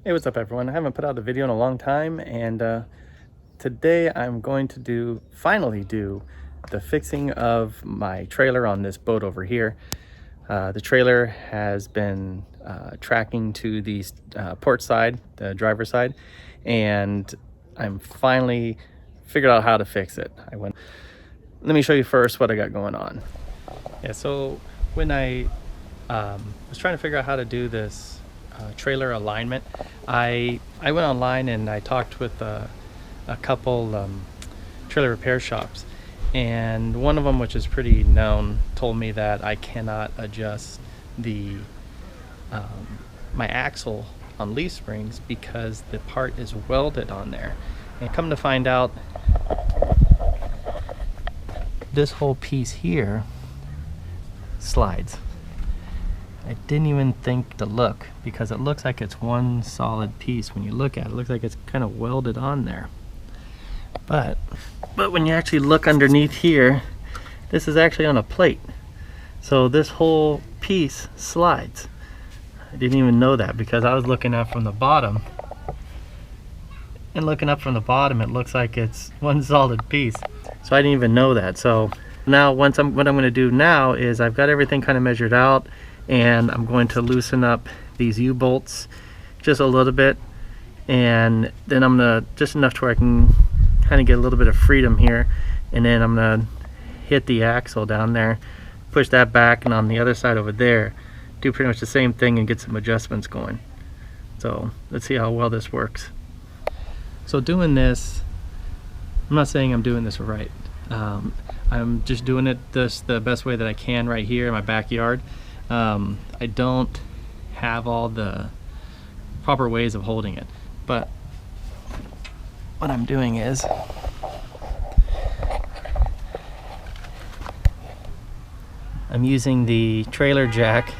Hey, what's up everyone? I haven't put out a video in a long time, and today I'm going to finally do the fixing of my trailer on this boat over here. The trailer has been tracking to the port side, the driver's side, and I'm finally figured out how to fix it. Let me show you first what I got going on. Yeah, so when I was trying to figure out how to do this trailer alignment, I went online and I talked with a couple trailer repair shops, and one of them, which is pretty known, told me that I cannot adjust the my axle on leaf springs because the part is welded on there. And come to find out, this whole piece here slides. I didn't even think to look because it looks like it's one solid piece. When you look at it, it looks like it's kind of welded on there. But when you actually look underneath here, this is actually on a plate. So this whole piece slides. I didn't even know that because I was looking up from the bottom. And looking up from the bottom, it looks like it's one solid piece. So I didn't even know that. So now what I'm going to do now is I've got everything kind of measured out, and I'm going to loosen up these U-bolts just a little bit, and then I'm gonna just enough to where I can kind of get a little bit of freedom here, and then I'm gonna hit the axle down there, push that back, and on the other side over there do pretty much the same thing and get some adjustments going. So let's see how well this works. So doing this, I'm not saying I'm doing this right. I'm just doing it the best way that I can right here in my backyard. I don't have all the proper ways of holding it, but what I'm doing is I'm using the trailer jack,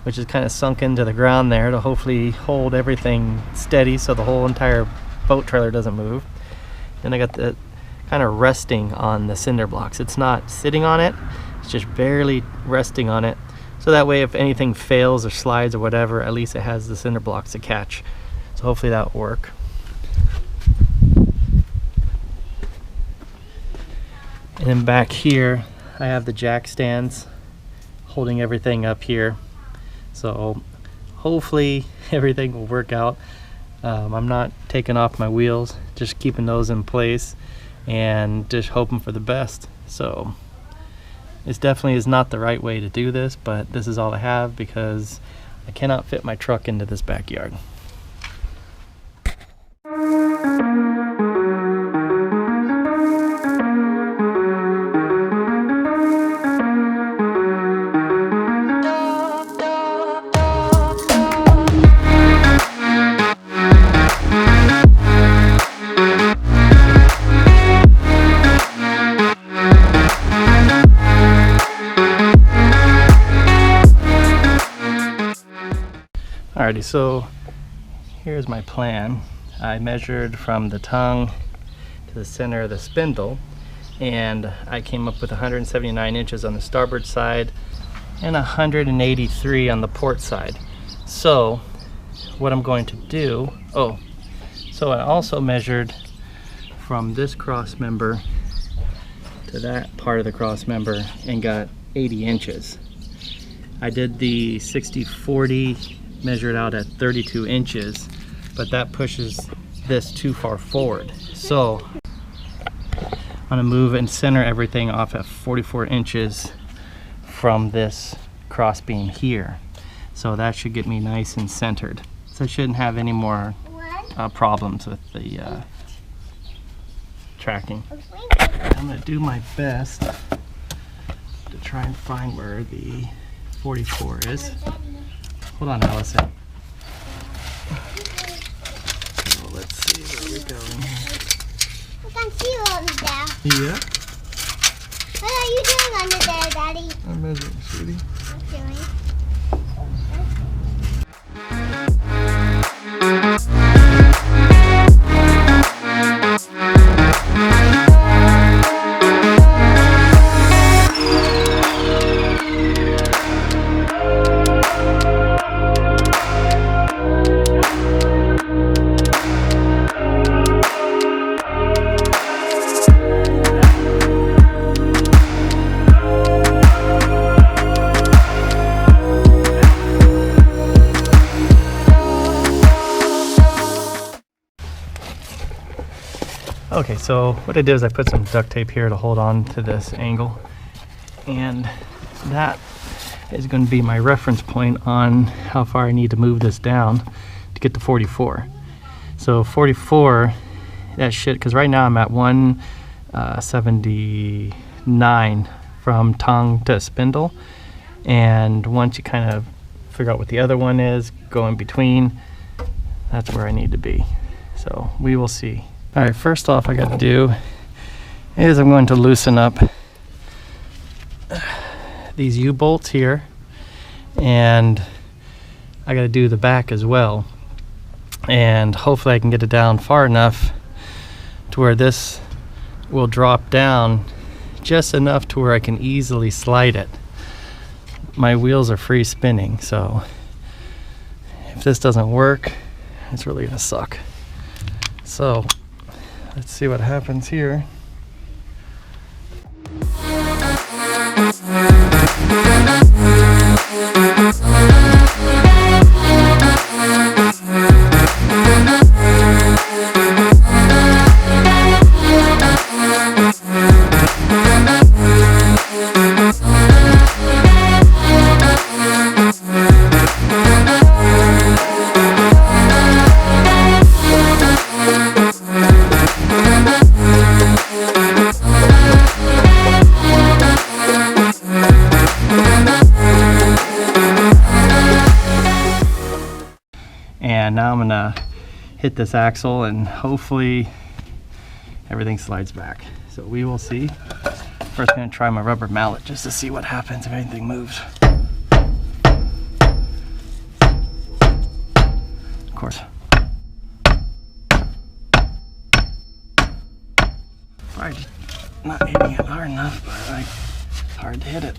which is kind of sunk into the ground there, to hopefully hold everything steady so the whole entire boat trailer doesn't move. And I got the kind of resting on the cinder blocks. It's not sitting on it, it's just barely resting on it. So that way if anything fails or slides or whatever, at least it has the cinder blocks to catch. So hopefully that'll work. And then back here, I have the jack stands holding everything up here. So hopefully everything will work out. I'm not taking off my wheels, just keeping those in place and just hoping for the best. So it definitely is not the right way to do this, but this is all I have because I cannot fit my truck into this backyard. Alrighty, so here's my plan. I measured from the tongue to the center of the spindle, and I came up with 179 inches on the starboard side and 183 on the port side. So what I'm going to do, so I also measured from this cross member to that part of the cross member and got 80 inches. I did the 60-40 measured out at 32 inches, but that pushes this too far forward. So I'm gonna move and center everything off at 44 inches from this cross beam here. So that should get me nice and centered. So I shouldn't have any more problems with the tracking. I'm gonna do my best to try and find where the 44 is. Hold on, Allison. So let's see where we're going. I can see you under there. Yeah? What are you doing under there, Daddy? I'm measuring, sweetie. Okay. Okay, so what I did is I put some duct tape here to hold on to this angle, and that is going to be my reference point on how far I need to move this down to get to 44. So 44, that shit, because right now I'm at 179 from tongue to spindle, and once you kind of figure out what the other one is, go in between, that's where I need to be. So we will see. All right, first off I got to do is I'm going to loosen up these U-bolts here, and I got to do the back as well, and hopefully I can get it down far enough to where this will drop down just enough to where I can easily slide it. My wheels are free spinning, so if this doesn't work, it's really gonna suck. So let's see what happens here. And now I'm gonna hit this axle and hopefully everything slides back. So we will see. First I'm gonna try my rubber mallet just to see what happens if anything moves. Of course. Probably just not hitting it hard enough, but it's hard to hit it.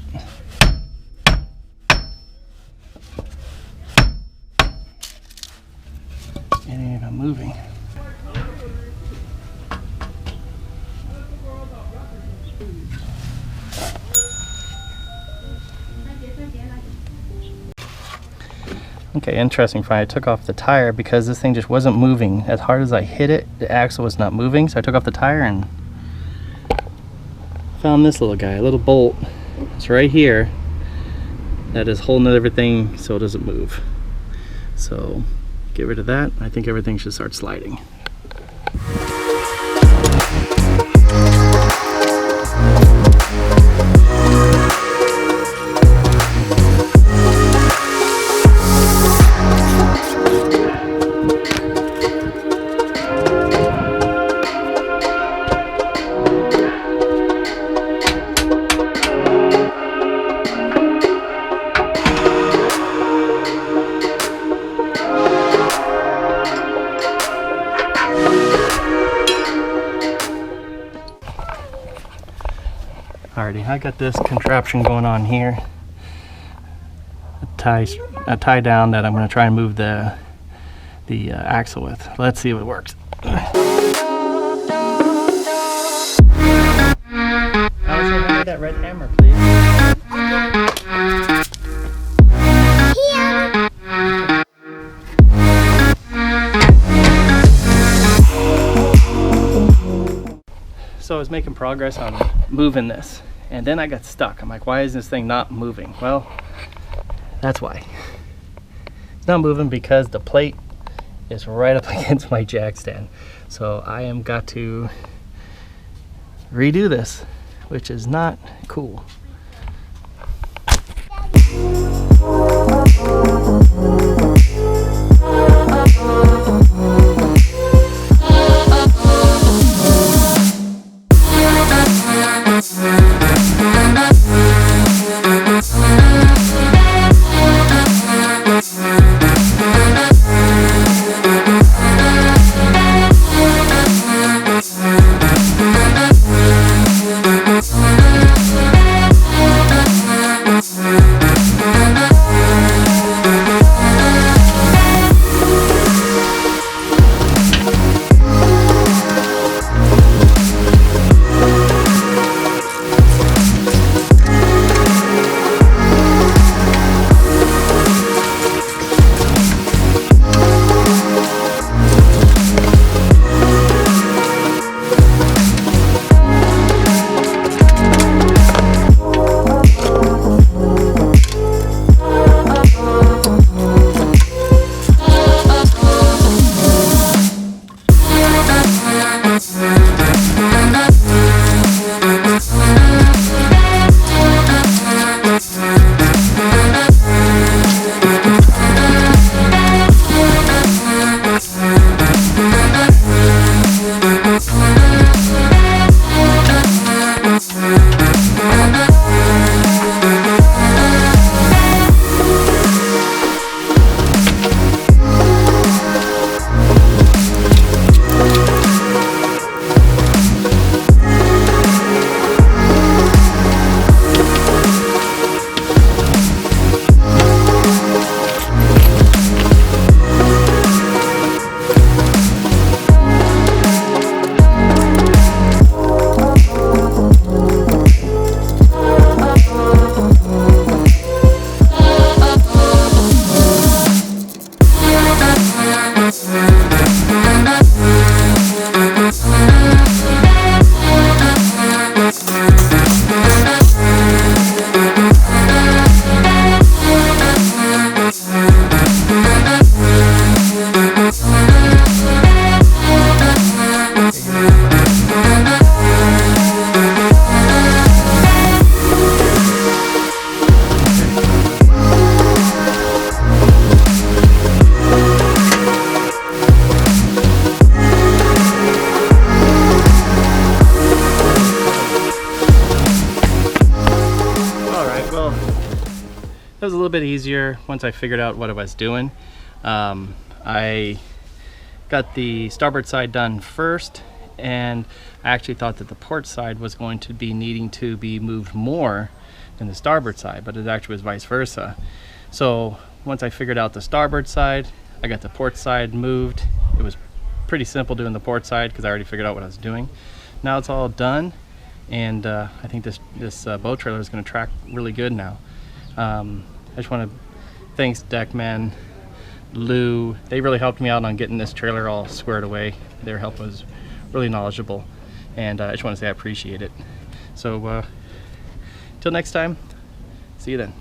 It ain't even moving. Okay, interesting find. I took off the tire because this thing just wasn't moving. As hard as I hit it, the axle was not moving, so I took off the tire and found this little guy, a little bolt. It's right here that is holding everything so it doesn't move. So get rid of that. I think everything should start sliding. Alrighty, I got this contraption going on here. A tie down that I'm going to try and move the axle with. Let's see if it works. That red hammer, please. So I was making progress on moving this, and then I got stuck. I'm like, why is this thing not moving? Well, that's why. It's not moving because the plate is right up against my jack stand. So I am got to redo this, which is not cool. It was a little bit easier once I figured out what I was doing. I got the starboard side done first, and I actually thought that the port side was going to be needing to be moved more than the starboard side, but it actually was vice versa. So once I figured out the starboard side, I got the port side moved. It was pretty simple doing the port side because I already figured out what I was doing. Now it's all done, and I think this boat trailer is going to track really good now. I just want to thanks Deckman, Lou. They really helped me out on getting this trailer all squared away. Their help was really knowledgeable, and I just want to say I appreciate it. So till next time, see you then.